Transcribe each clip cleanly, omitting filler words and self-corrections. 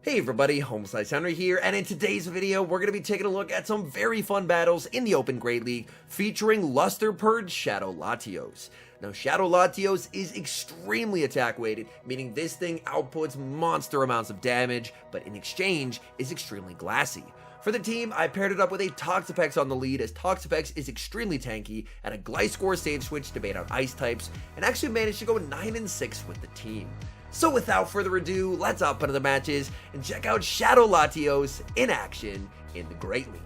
Hey everybody, HomeSliceHenry here, and in today's video, we're going to be taking a look at some very fun battles in the Open Great League featuring LUSTER PURGE Shadow LATIOS. Now, Shadow LATIOS is extremely attack-weighted, meaning this thing outputs monster amounts of damage, but in exchange is extremely glassy. For the team, I paired it up with a Toxapex on the lead, as Toxapex is extremely tanky, and a Gliscor save switch to bait out ice types, and actually managed to go 9-6 with the team. So without further ado, let's hop into the matches and check out Shadow LATIOS in action in the Great League.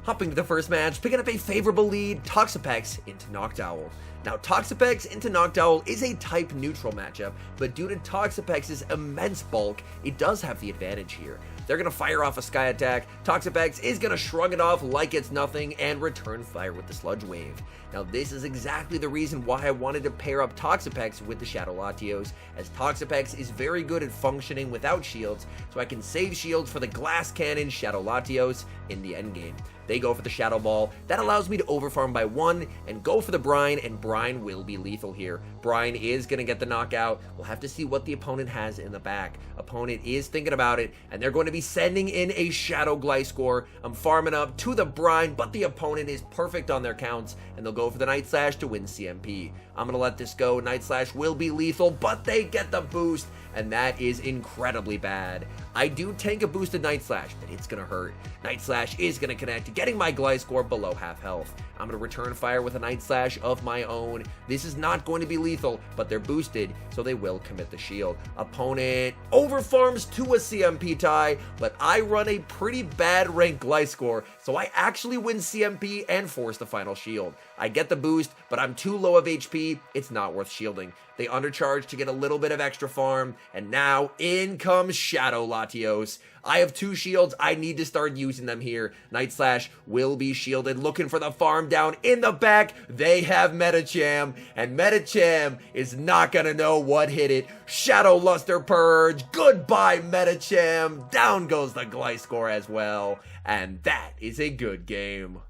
Hopping to the first match, picking up a favorable lead, Toxapex into Noctowl. Now, Toxapex into Noctowl is a type neutral matchup, but due to Toxapex's immense bulk, it does have the advantage here. They're going to fire off a Sky Attack, Toxapex is going to shrug it off like it's nothing and return fire with the Sludge Wave. Now, this is exactly the reason why I wanted to pair up Toxapex with the Shadow LATIOS, as Toxapex is very good at functioning without shields, so I can save shields for the Glass Cannon Shadow LATIOS in the endgame. They go for the Shadow Ball. That allows me to overfarm by 1 and go for the Brine, and Brine will be lethal here. Brine is going to get the knockout. We'll have to see what the opponent has in the back. Opponent is thinking about it, and they're going to be sending in a Shadow Gliscor. I'm farming up to the Brine, but the opponent is perfect on their counts, and they'll go for the Night Slash to win CMP. I'm going to let this go. Night Slash will be lethal, but they get the boost, and that is incredibly bad. I do tank a boosted Night Slash, but it's going to hurt. Night Slash is going to connect, getting my Gliscor below half health. I'm going to return fire with a Night Slash of my own. This is not going to be lethal, but they're boosted, so they will commit the shield. Opponent overfarms to a CMP tie, but I run a pretty bad rank Gliscor, so I actually win CMP and force the final shield. I get the boost, but I'm too low of HP, it's not worth shielding. They undercharge to get a little bit of extra farm, and now in comes Shadow LATIOS. I have 2 shields, I need to start using them here. Night Slash will be shielded, looking for the farm down in the back. They have Medicham, and Medicham is not gonna know what hit it. Shadow LUSTER PURGE, goodbye Medicham. Down goes the Gliscor as well, and that is a good game.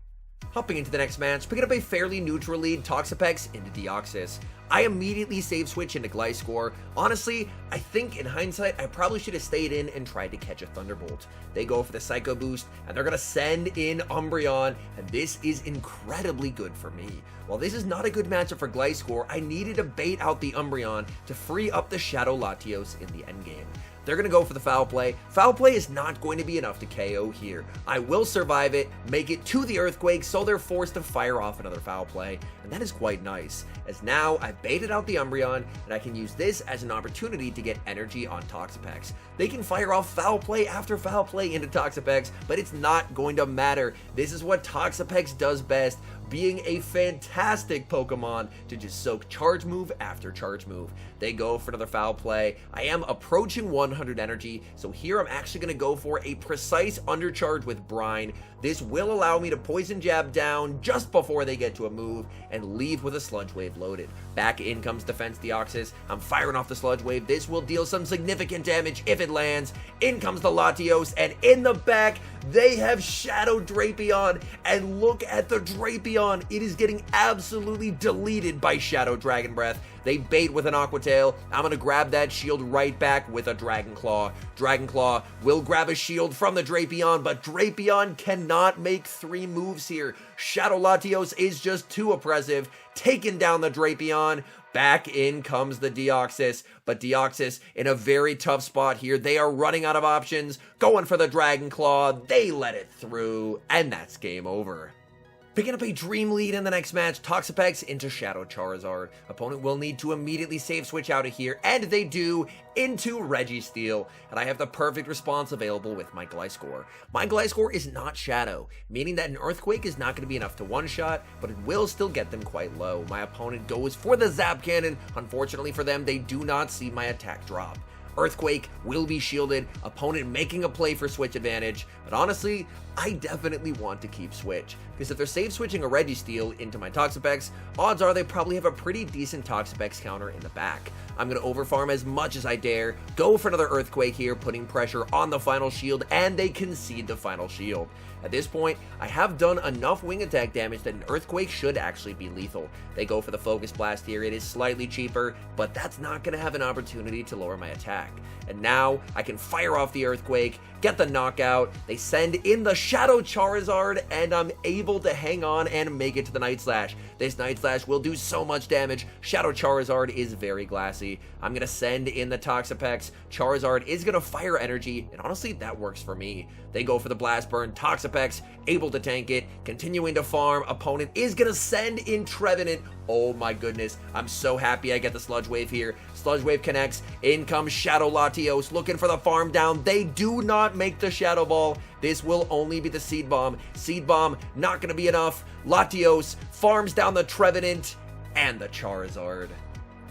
Hopping into the next match, picking up a fairly neutral lead, Toxapex into Deoxys. I immediately save switch into Gliscor. Honestly, I think in hindsight, I probably should have stayed in and tried to catch a Thunderbolt. They go for the Psycho Boost, and they're going to send in Umbreon, and this is incredibly good for me. While this is not a good matchup for Gliscor, I needed to bait out the Umbreon to free up the Shadow LATIOS in the endgame. They're going to go for the Foul Play. Foul Play is not going to be enough to KO here. I will survive it, make it to the Earthquake, so they're forced to fire off another Foul Play, and that is quite nice, as now I've baited out the Umbreon, and I can use this as an opportunity to get energy on Toxapex. They can fire off Foul Play after Foul Play into Toxapex, but it's not going to matter. This is what Toxapex does best, being a fantastic Pokemon to just soak charge move after charge move. They go for another Foul Play. I am approaching 100 energy, so here I'm actually going to go for a precise undercharge with Brine. This will allow me to Poison Jab down just before they get to a move and leave with a Sludge Wave loaded. Back in comes Defense Deoxys. I'm firing off the Sludge Wave. This will deal some significant damage if it lands. In comes the Latios, and in the back, they have Shadow Drapion, and look at the Drapion. It is getting absolutely deleted by Shadow Dragon Breath. They bait with an Aqua Tail. I'm going to grab that shield right back with a Dragon Claw. Dragon Claw will grab a shield from the Drapion, but Drapion cannot make 3 moves here. Shadow LATIOS is just too oppressive, taking down the Drapion. Back in comes the Deoxys, but Deoxys in a very tough spot here. They are running out of options, going for the Dragon Claw. They let it through, and that's game over. Picking up a dream lead in the next match, Toxapex into Shadow Charizard. Opponent will need to immediately save switch out of here, and they do, into Registeel, and I have the perfect response available with my Gliscor. My Gliscor is not Shadow, meaning that an Earthquake is not going to be enough to one-shot, but it will still get them quite low. My opponent goes for the Zap Cannon. Unfortunately for them, they do not see my attack drop. Earthquake will be shielded, opponent making a play for switch advantage, but honestly, I definitely want to keep switch, because if they're save switching a Registeel into my Toxapex, odds are they probably have a pretty decent Toxapex counter in the back. I'm going to overfarm as much as I dare, go for another Earthquake here, putting pressure on the final shield, and they concede the final shield. At this point, I have done enough wing attack damage that an Earthquake should actually be lethal. They go for the Focus Blast here. It is slightly cheaper, but that's not going to have an opportunity to lower my attack. back. And now I can fire off the Earthquake, get the knockout, they send in the Shadow Charizard, and I'm able to hang on and make it to the Night Slash. This Night Slash will do so much damage. Shadow Charizard is very glassy. I'm going to send in the Toxapex. Charizard is going to fire energy, and honestly, that works for me. They go for the Blast Burn. Toxapex able to tank it, continuing to farm. Opponent is going to send in Trevenant. Oh my goodness, I'm so happy I get the Sludge Wave here. Sludge Wave connects. In comes Shadow Latios looking for the farm down. They do not make the Shadow Ball. This will only be the Seed Bomb. Seed Bomb not going to be enough. Latios farms down the Trevenant and the Charizard.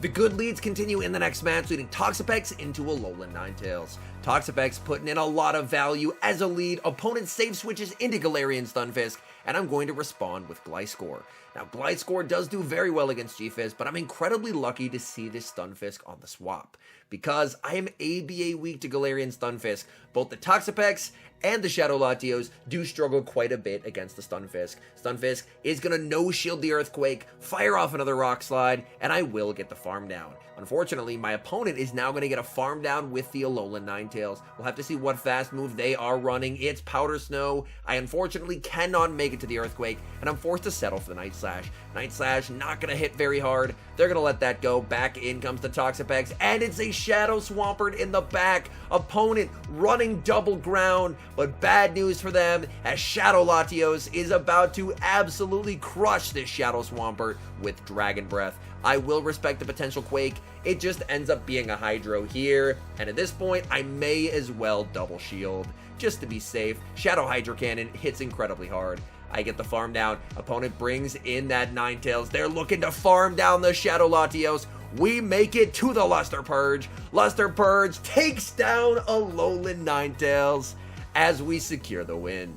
The good leads continue in the next match, leading Toxapex into Alolan Ninetales. Toxapex putting in a lot of value as a lead. Opponent save switches into Galarian Stunfisk, and I'm going to respond with Gliscor. Now, Gliscor does do very well against G-Fizz, but I'm incredibly lucky to see this Stunfisk on the swap, because I am ABA weak to Galarian Stunfisk. Both the Toxapex and the Shadow Latios do struggle quite a bit against the Stunfisk. Stunfisk is going to no-shield the Earthquake, fire off another Rock Slide, and I will get the farm down. Unfortunately, my opponent is now going to get a farm down with the Alolan Ninetales. We'll have to see what fast move they are running. It's Powder Snow. I unfortunately cannot make it to the Earthquake, and I'm forced to settle for the Night Slash. Night Slash not going to hit very hard. They're going to let that go. Back in comes the Toxapex, and it's a Shadow Swampert in the back. Opponent running double ground, but bad news for them, as Shadow Latios is about to absolutely crush this Shadow Swampert with Dragon Breath. I will respect the potential Quake. It just ends up being a Hydro here, and at this point, I may as well double shield, just to be safe. Shadow Hydro Cannon hits incredibly hard. I get the farm down. Opponent brings in that Ninetales. They're looking to farm down the Shadow Latios. We make it to the Luster Purge. Luster Purge takes down Alolan Ninetales as we secure the win.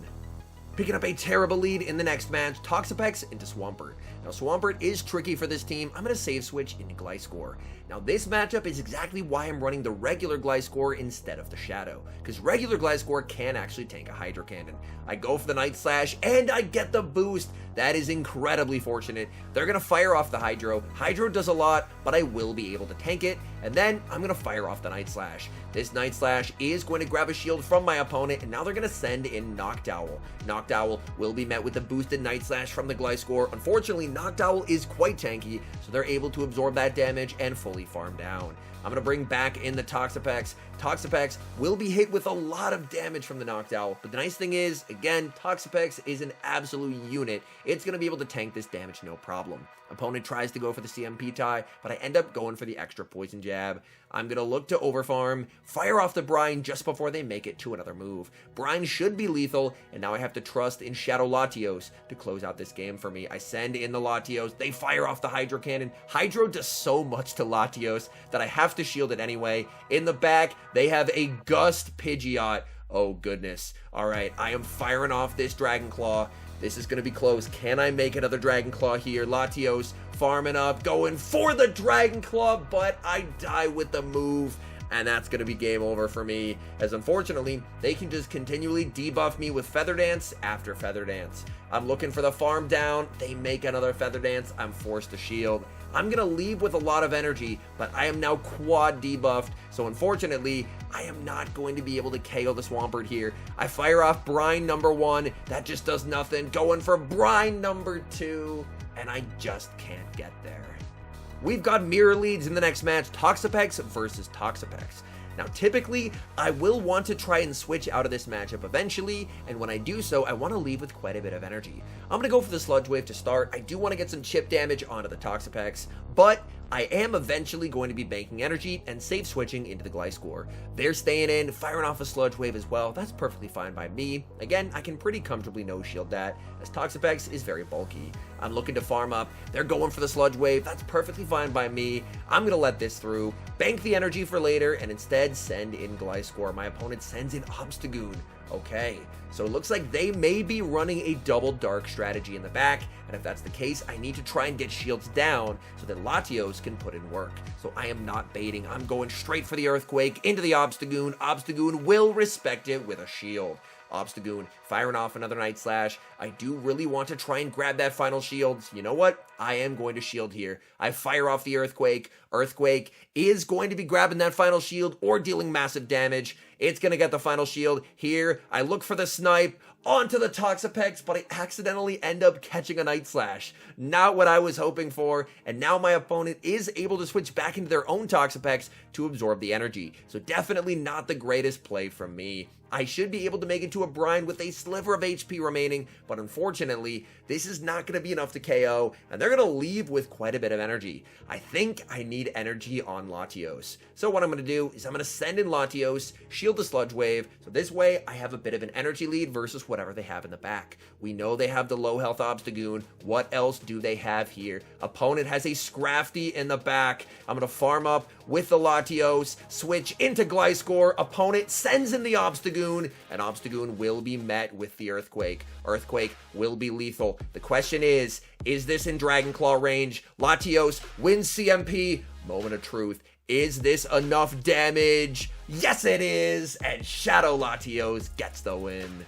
Picking up a terrible lead in the next match, Toxapex into Swampert. Now, Swampert is tricky for this team. I'm going to save switch into Gliscor. Now, this matchup is exactly why I'm running the regular Gliscor instead of the Shadow, because regular Gliscor can actually tank a Hydro Cannon. I go for the Night Slash, and I get the boost. That is incredibly fortunate. They're going to fire off the Hydro. Hydro does a lot, but I will be able to tank it, and then I'm going to fire off the Night Slash. This Night Slash is going to grab a shield from my opponent, and now they're going to send in Noctowl. Noctowl will be met with the boosted Night Slash from the Gliscor. Unfortunately, Noctowl is quite tanky, so they're able to absorb that damage and fully farm down. I'm going to bring back in the Toxapex. Toxapex will be hit with a lot of damage from the Noctowl, but the nice thing is, again, Toxapex is an absolute unit. It's going to be able to tank this damage no problem. Opponent tries to go for the CMP tie, but I end up going for the extra poison jab. I'm going to look to overfarm, fire off the Brine just before they make it to another move. Brine should be lethal, and now I have to trust in Shadow Latios to close out this game for me. I send in the Latios, they fire off the Hydro Cannon. Hydro does so much to Latios that I have to shield it anyway. In the back, they have a Gust Pidgeot. Oh goodness. Alright, I am firing off this Dragon Claw. This is going to be close. Can I make another Dragon Claw here? Latios farming up, going for the Dragon Claw, but I die with the move, and that's going to be game over for me, as unfortunately, they can just continually debuff me with Feather Dance after Feather Dance. I'm looking for the farm down. They make another Feather Dance. I'm forced to shield. I'm going to leave with a lot of energy, but I am now quad debuffed, so unfortunately, I am not going to be able to KO the Swampert here. I fire off Brine number 1, that just does nothing. Going for Brine number 2, and I just can't get there. We've got mirror leads in the next match, Toxapex versus Toxapex. Now, typically, I will want to try and switch out of this matchup eventually, and when I do so, I want to leave with quite a bit of energy. I'm going to go for the Sludge Wave to start. I do want to get some chip damage onto the Toxapex, but I am eventually going to be banking energy and safe switching into the Gliscor. They're staying in, firing off a Sludge Wave as well. That's perfectly fine by me. Again, I can pretty comfortably no-shield that, as Toxapex is very bulky. I'm looking to farm up. They're going for the Sludge Wave. That's perfectly fine by me. I'm going to let this through, bank the energy for later, and instead send in Gliscor. My opponent sends in Obstagoon. Okay, so it looks like they may be running a double dark strategy in the back, and if that's the case, I need to try and get shields down so that Latios can put in work. So I am not baiting. I'm going straight for the Earthquake into the Obstagoon. Obstagoon will respect it with a shield. Obstagoon firing off another Night Slash. I do really want to try and grab that final shield. You know what? I am going to shield here. I fire off the Earthquake. Earthquake is going to be grabbing that final shield or dealing massive damage. It's going to get the final shield here. I look for the snipe onto the Toxapex, but I accidentally end up catching a Night Slash. Not what I was hoping for, and now my opponent is able to switch back into their own Toxapex to absorb the energy. So definitely not the greatest play from me. I should be able to make it to a brine with a sliver of HP remaining, but unfortunately, this is not going to be enough to KO, and they're going to leave with quite a bit of energy. I think I need energy on LATIOS. So what I'm going to do is I'm going to send in LATIOS, shield the Sludge Wave, so this way I have a bit of an energy lead versus whatever they have in the back. We know they have the low health Obstagoon. What else do they have here? Opponent has a Scrafty in the back. I'm going to farm up with the LATIOS, switch into Gliscor. Opponent sends in the Obstagoon, and Obstagoon will be met with the Earthquake. Earthquake will be lethal. The question is this in Dragon Claw range? LATIOS wins CMP. Moment of truth. Is this enough damage? Yes, it is, and Shadow LATIOS gets the win.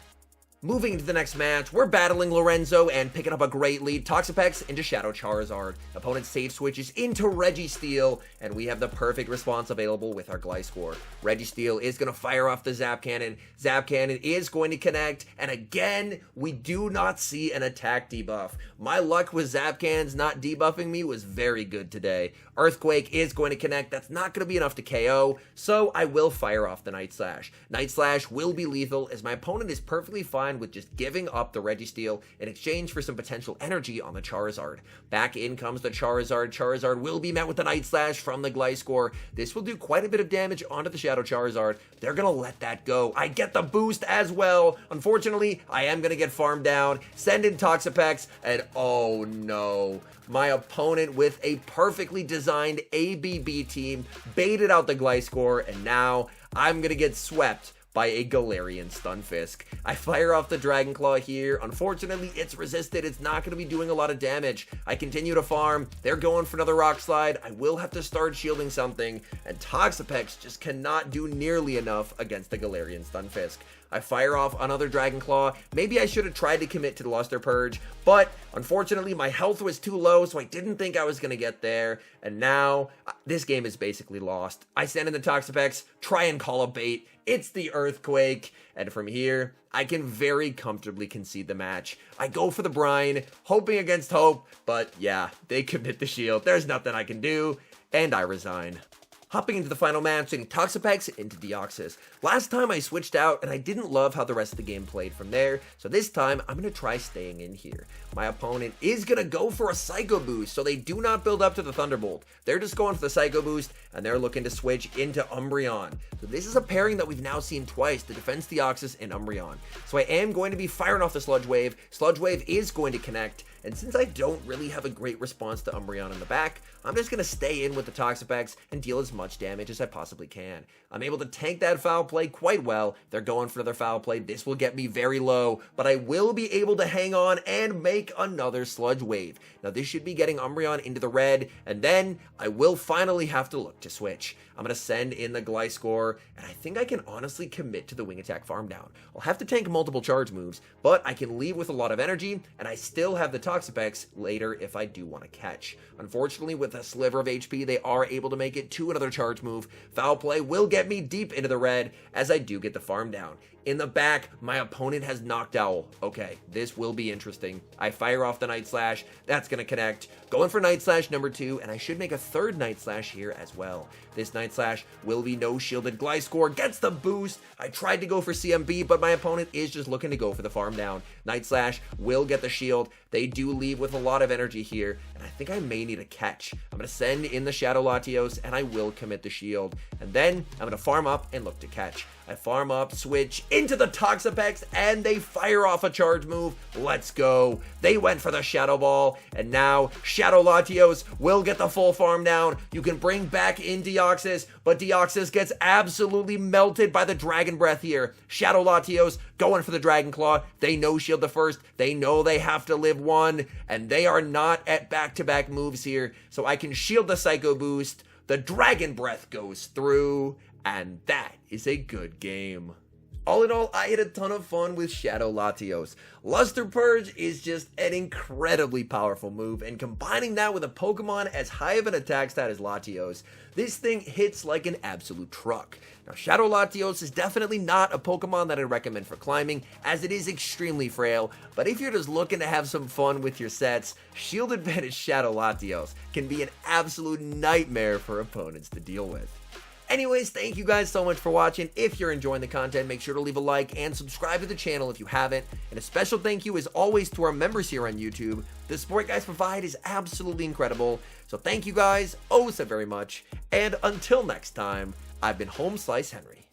Moving into the next match, we're battling Lorenzo and picking up a great lead. Toxapex into Shadow Charizard. Opponent safe switches into Registeel, and we have the perfect response available with our Gliscor. Registeel is going to fire off the Zap Cannon. Zap Cannon is going to connect, and again, we do not see an attack debuff. My luck with Zap Cannons not debuffing me was very good today. Earthquake is going to connect. That's not going to be enough to KO, so I will fire off the Night Slash. Night Slash will be lethal as my opponent is perfectly fine with just giving up the Registeel in exchange for some potential energy on the Charizard. Back in comes the Charizard. Charizard will be met with the Night Slash from the Gliscor. This will do quite a bit of damage onto the Shadow Charizard. They're going to let that go. I get the boost as well. Unfortunately, I am going to get farmed down. Send in Toxapex, and oh no. My opponent with a perfectly designed ABB team baited out the Gliscor, and now I'm going to get swept by a Galarian Stunfisk. I fire off the Dragon Claw here. Unfortunately, it's resisted. It's not going to be doing a lot of damage. I continue to farm. They're going for another Rock Slide. I will have to start shielding something, and Toxapex just cannot do nearly enough against the Galarian Stunfisk. I fire off another Dragon Claw. Maybe I should have tried to commit to the Luster Purge, but unfortunately my health was too low, so I didn't think I was going to get there, and now this game is basically lost. I send in the Toxapex, try and call a bait. It's the Earthquake, and from here, I can very comfortably concede the match. I go for the brine, hoping against hope, but yeah, they commit the shield. There's nothing I can do, and I resign. Hopping into the final match, sending Toxapex into Deoxys. Last time I switched out, and I didn't love how the rest of the game played from there, so this time I'm going to try staying in here. My opponent is going to go for a Psycho Boost, so they do not build up to the Thunderbolt. They're just going for the Psycho Boost, and they're looking to switch into Umbreon. So this is a pairing that we've now seen twice, the Defense Deoxys and Umbreon. So I am going to be firing off the Sludge Wave. Sludge Wave is going to connect, and since I don't really have a great response to Umbreon in the back, I'm just going to stay in with the Toxapex and deal as much damage as I possibly can. I'm able to tank that foul play quite well. They're going for their foul play. This will get me very low, but I will be able to hang on and make another Sludge Wave. Now this should be getting Umbreon into the red, and then I will finally have to look to switch. I'm going to send in the Gliscor, and I think I can honestly commit to the Wing Attack farm down. I'll have to tank multiple charge moves, but I can leave with a lot of energy, and I still have the Toxapex later if I do want to catch. Unfortunately, with a sliver of HP, they are able to make it to another charge move. Foul play will get me deep into the red, as I do get the farm down. In the back, my opponent has Noctowl. Okay, this will be interesting. I fire off the Night Slash. That's going to connect. Going for Night Slash number 2, and I should make a third Night Slash here as well. This Night Slash will be no-shielded. Gliscor gets the boost. I tried to go for CMB, but my opponent is just looking to go for the farm down. Night Slash will get the shield. They do leave with a lot of energy here, and I think I may need a catch. I'm going to send in the Shadow Latios, and I will commit the shield. And then I'm going to farm up and look to catch. I farm up, switch into the Toxapex, and they fire off a charge move. Let's go. They went for the Shadow Ball, and now Shadow Latios will get the full farm down. You can bring back in Deoxys, but Deoxys gets absolutely melted by the Dragon Breath here. Shadow Latios going for the Dragon Claw. They no-shield the first. They know they have to live one, and they are not at back-to-back moves here, so I can shield the Psycho Boost. The Dragon Breath goes through, and that is a good game. All in all, I had a ton of fun with Shadow Latios. Luster Purge is just an incredibly powerful move, and combining that with a Pokemon as high of an attack stat as Latios, this thing hits like an absolute truck. Now, Shadow Latios is definitely not a Pokemon that I recommend for climbing, as it is extremely frail, but if you're just looking to have some fun with your sets, Shield Advantage Shadow Latios can be an absolute nightmare for opponents to deal with. Anyways, thank you guys so much for watching. If you're enjoying the content, make sure to leave a like and subscribe to the channel if you haven't. And a special thank you as always to our members here on YouTube. The support you guys provide is absolutely incredible. So thank you guys oh so very much. And until next time, I've been HomeSliceHenry.